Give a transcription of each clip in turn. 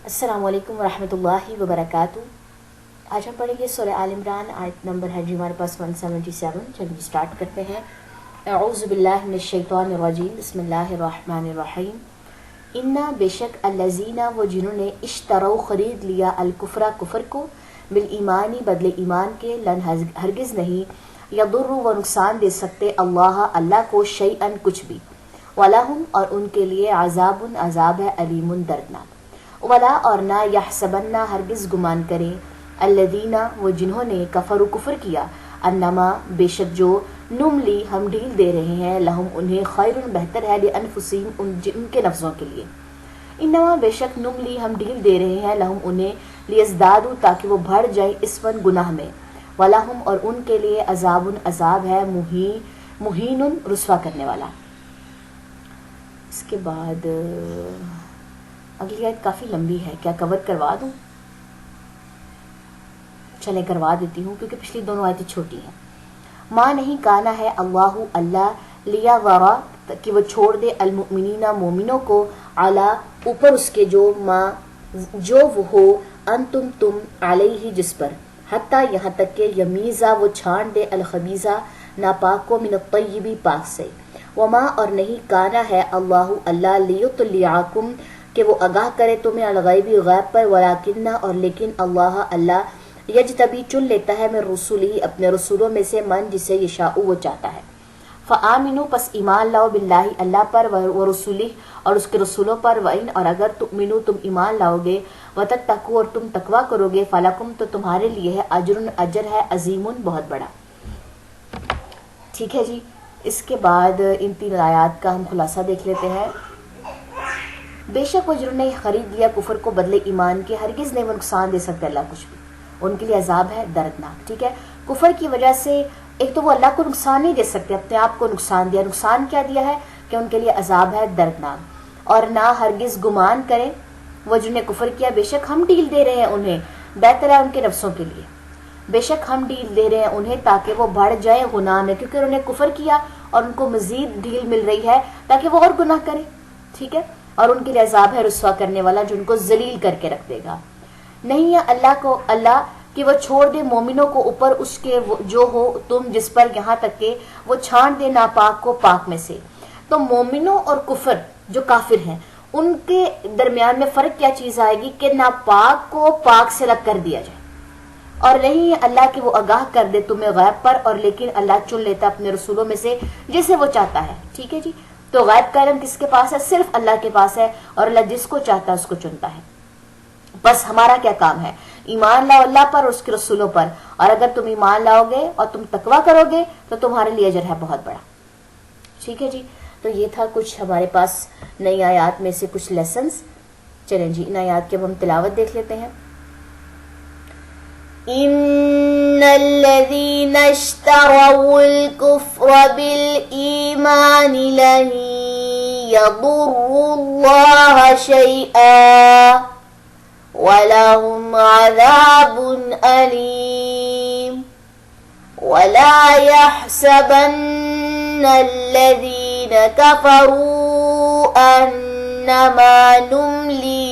السلام علیکم ورحمۃ اللہ وبرکاتہ۔ آج ہم پڑھیں گے سورہ آل عمران، آیت نمبر ہے جی ہمارے پاس 177۔ چلیے سٹارٹ کرتے ہیں۔ اعوذ باللہ من الشیطان الرجیم، بسم اللہ الرحمن الرحیم۔ انا بے شک الذین وہ جنہوں نے اشتروا خرید لیا الکفر کفر کو بالایمانی بدلے ایمان کے، لن ہرگز نہیں یضر وہ نقصان دے سکتے اللہ کو شیئا کچھ بھی، ولہم اور ان کے لیے عذاب عذاب ہے علیم دردناک، ولا اور نہ یحسبن ہرگز گمان کریں الذین وہ جنہوں نے کفروا کفر کیا، انما بے شک جو نملی ہم ڈھیل دے رہے ہیں لہم انہیں خیر بہتر ہے لانفسہم ان کے نفسوں کے لیے، انما بے شک نملی ہم ڈھیل دے رہے ہیں لہم انہیں لیزدادوا تاکہ وہ بڑھ جائیں اسمن گناہ میں، ولہم اور ان کے لیے عذاب عذاب ہے مہین رسوا کرنے والا۔ اس کے بعد اگلی آیت کافی لمبی ہے، کیا کور کروا دوں؟ چلیں کروا دیتی ہوں کیونکہ پچھلی دونوں آیتیں چھوٹی ہیں۔ ماں نہیں کانا ہے اللہ لیا ورا کہ وہ چھوڑ دے المؤمنین مومنوں کو علی اوپر اس کے جو وہ ہو انتم تم علیہ جس پر، حتیٰ یہاں تک کہ یمیزا وہ چھان دے الخبیثہ ناپاک کو من الطیب پاک سے، وما اور نہیں کانا ہے اللہ لیطلعکم کہ وہ آگاہ کرے تمہیں الغیب غیب پر، ولیکن اور لیکن اللہ یجتبی چن لیتا ہے من رسولہ اپنے رسولوں میں سے من جسے یشاء وہ چاہتا ہے۔ فآمنوا پس ایمان لاؤ باللہ اللہ پر ورسولہ اور اس کے رسولوں پر، وإن اور اگر تؤمنوا تم ایمان لاؤ گے، وتتقوا اور تم تقوی کرو گے، فلکم تو تمہارے لیے ہے اجر ہے عظیم بہت بڑا۔ ٹھیک ہے جی، اس کے بعد ان تین آیات کا ہم خلاصہ دیکھ لیتے ہیں۔ بے شک وہ جنہوں نے خرید لیا کفر کو بدلے ایمان کے، ہرگز نہیں وہ نقصان دے سکتے اللہ کچھ بھی، ان کے لیے عذاب ہے دردناک۔ ٹھیک ہے، کفر کی وجہ سے ایک تو وہ اللہ کو نقصان نہیں دے سکتے، اپنے آپ کو نقصان دیا۔ نقصان کیا دیا ہے کہ ان کے لیے عذاب ہے دردناک، اور نہ ہرگز گمان کریں وہ جنہوں نے کفر کیا، بے شک ہم ڈیل دے رہے ہیں انہیں، بہتر ہے ان کے نفسوں کے لیے، بے شک ہم ڈیل دے رہے ہیں انہیں تاکہ وہ بڑھ جائیں گناہ میں، کیونکہ انہوں نے کفر کیا اور ان کو مزید ڈھیل مل رہی ہے تاکہ وہ اور گناہ کریں۔ ٹھیک ہے، اور ان کے لیے عذاب ہے رسوا کرنے والا جو ان کو ذلیل کر کے رکھ دے گا۔ نہیں ہے اللہ کہ وہ چھوڑ دے مومنوں کو اوپر اس کے جو ہو تم جس پر، یہاں تک کہ وہ چھان دے ناپاک کو پاک میں سے۔ تو مومنوں اور کفر جو کافر ہیں ان کے درمیان میں فرق کیا چیز آئے گی کہ ناپاک کو پاک سے الگ کر دیا جائے، اور نہیں ہے اللہ کہ وہ آگاہ کر دے تمہیں غیب پر، اور لیکن اللہ چن لیتا اپنے رسولوں میں سے جسے وہ چاہتا ہے۔ ٹھیک ہے جی، تو غیب کا علم کس کے پاس ہے؟ صرف اللہ کے پاس ہے، اور اللہ جس کو چاہتا ہے اس کو چنتا ہے۔ بس ہمارا کیا کام ہے؟ ایمان لاؤ اللہ پر اور اس کے رسولوں پر، اور اگر تم ایمان لاؤ گے اور تم تقوی کرو گے تو تمہارے لیے اجر ہے بہت بڑا۔ ٹھیک ہے جی، تو یہ تھا کچھ ہمارے پاس نئی آیات میں سے کچھ لیسنز۔ چلیں جی ان آیات کی اب ہم تلاوت دیکھ لیتے ہیں۔ ان الذين اشتروا الكفر بالإيمان لن يضروا الله شيئا وَلَهُمْ عَذَابٌ أَلِيمٌ وَلَا يَحْسَبَنَّ الَّذِينَ كَفَرُوا أَنَّمَا نُمْلِي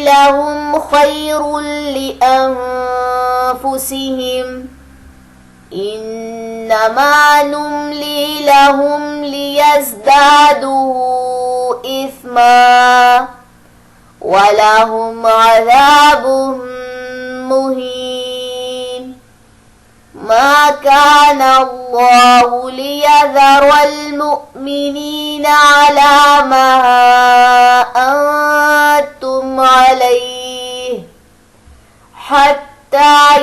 لَهُمْ خَيْرٌ لِأَنفُسِهِمْ إنما نملي لهم ليزدادوا إثما ولهم عذاب مهين ما كان الله ليذر المؤمنين على ما أنتم عليه حتى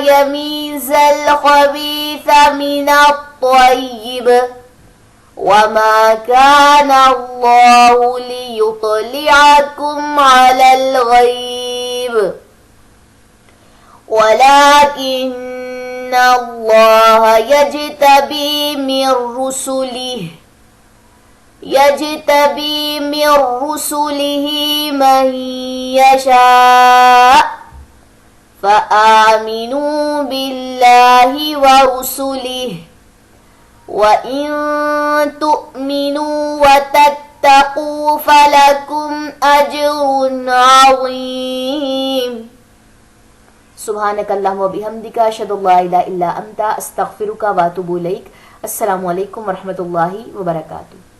يميز الخبيث من الطيب وما كان الله ليطلعكم على الغيب ولكن الله يجتبي من رسله من يشاء فآمنوا بالله ورسله وإن تؤمنوا وتتقوا أجر عظيم. سبحانك اللهم وبحمدك أشهد أن لا إله إلا أنت أستغفرك وأتوب إليك. السلام علیکم ورحمۃ اللہ وبرکاتہ.